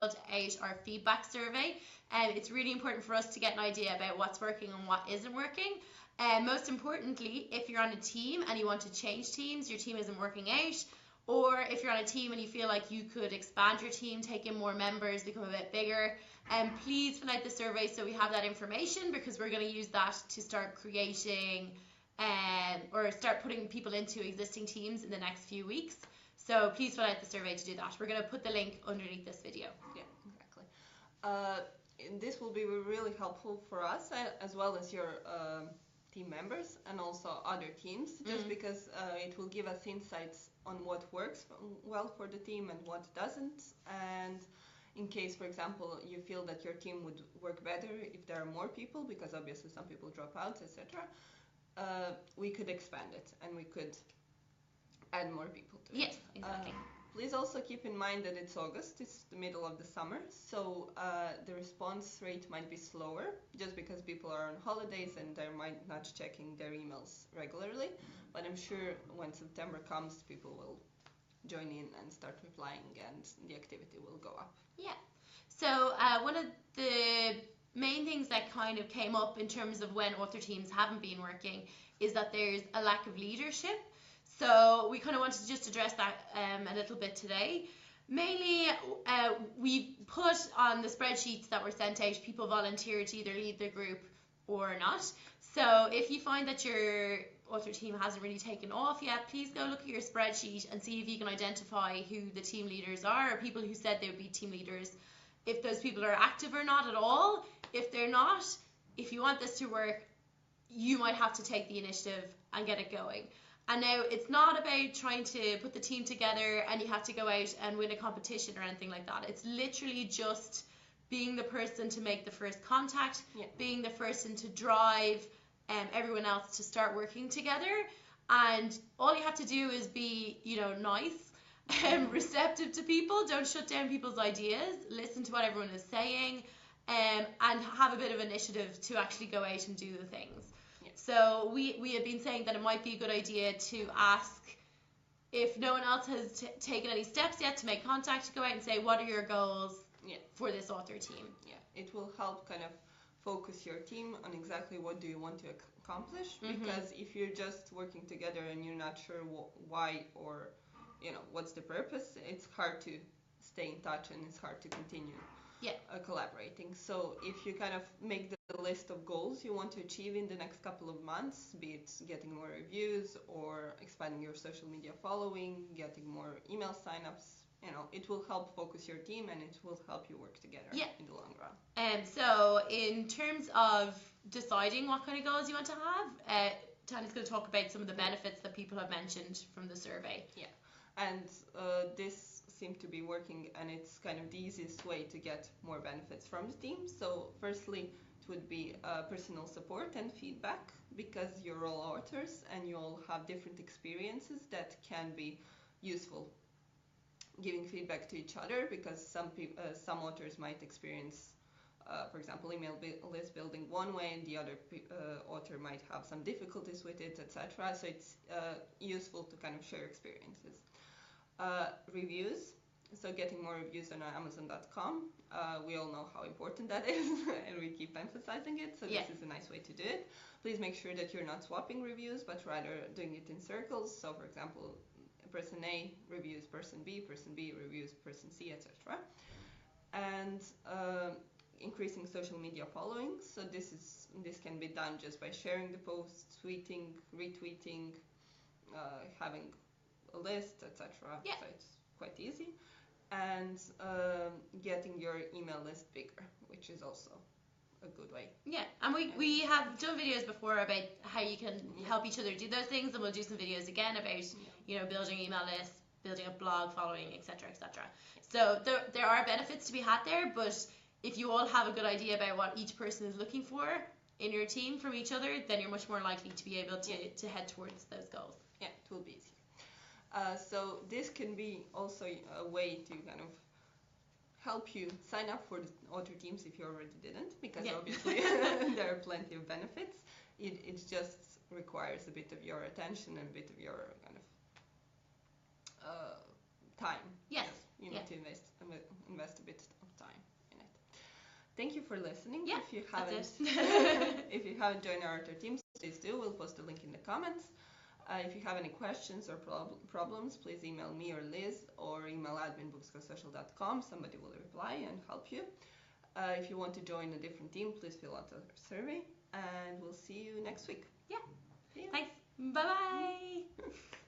out our feedback survey. It's really important for us to get an idea about what's working and what isn't working. Most importantly, if you're on a team and you want to change teams, your team isn't working out, or if you're on a team and you feel like you could expand your team, take in more members, become a bit bigger, please fill out the survey so we have that information, because we're going to use that to start creating or start putting people into existing teams in the next few weeks. So please fill out the survey to do that. We're going to put the link underneath this video. Yeah, exactly. This will be really helpful for us as well as your team members and also other teams, just because it will give us insights on what works well for the team and what doesn't. And in case, for example, you feel that your team would work better if there are more people, because obviously some people drop out, etc., we could expand it and we could add more people to it. Yes, exactly. Please also keep in mind that it's August, it's the middle of the summer, so the response rate might be slower, just because people are on holidays and they might not checking their emails regularly. But I'm sure when September comes, people will join in and start replying, and the activity will go up. Yeah. So one of the main things that kind of came up in terms of when author teams haven't been working is that there's a lack of leadership. So we kind of wanted to just address that a little bit today. Mainly, we put on the spreadsheets that were sent out, people volunteer to either lead the group or not. So if you find that your author team hasn't really taken off yet, please go look at your spreadsheet and see if you can identify who the team leaders are, or people who said they would be team leaders, if those people are active or not at all. If they're not, if you want this to work, you might have to take the initiative and get it going. And now it's not about trying to put the team together and you have to go out and win a competition or anything like that. It's literally just being the person to make the first contact, being the person to drive everyone else to start working together. And all you have to do is be, nice and receptive to people. Don't shut down people's ideas. Listen to what everyone is saying, and have a bit of initiative to actually go out and do the things. So we have been saying that it might be a good idea to ask, if no one else has taken any steps yet, to make contact, to go out and say, what are your goals for this author team? Yeah, it will help kind of focus your team on exactly what do you want to accomplish, because if you're just working together and you're not sure why or what's the purpose, it's hard to stay in touch and it's hard to continue collaborating. So if you kind of make the list of goals you want to achieve in the next couple of months, be it getting more reviews or expanding your social media following, getting more email signups, it will help focus your team and it will help you work together in the long run. So in terms of deciding what kind of goals you want to have, Tanya's going to talk about some of the benefits that people have mentioned from the survey. Yeah, and this seemed to be working, and it's kind of the easiest way to get more benefits from the team. So firstly, it would be personal support and feedback, because you're all authors and you all have different experiences that can be useful. Giving feedback to each other, because some authors might experience, for example, email list building one way, and the other author might have some difficulties with it, etc. So it's useful to kind of share experiences. Reviews, so getting more reviews on Amazon.com. We all know how important that is, and we keep emphasizing it, so this is a nice way to do it. Please make sure that you're not swapping reviews, but rather doing it in circles. So for example, person A reviews person B reviews person C, etc. And increasing social media following. So this can be done just by sharing the posts, tweeting, retweeting, having a list, etc. So it's quite easy. And getting your email list bigger, which is also a good way. Yeah, and we have done videos before about how you can help each other do those things, and we'll do some videos again about building email lists, building a blog following, etc., etc. So there are benefits to be had there, but if you all have a good idea about what each person is looking for in your team from each other, then you're much more likely to be able to head towards those goals. Yeah, it will be easier. So this can be also a way to kind of help you sign up for the author teams if you already didn't, because obviously there are plenty of benefits. It just requires a bit of your attention and a bit of your kind of time. Yes. You need to invest a bit Thank you for listening. Yeah, If you haven't, if you haven't joined our other teams, please do. We'll post a link in the comments. If you have any questions or problems, please email me or Liz, or email admin@BooksGoSocial.com. Somebody will reply and help you. If you want to join a different team, please fill out a survey, and we'll see you next week. Yeah. See you. Thanks. Bye-bye.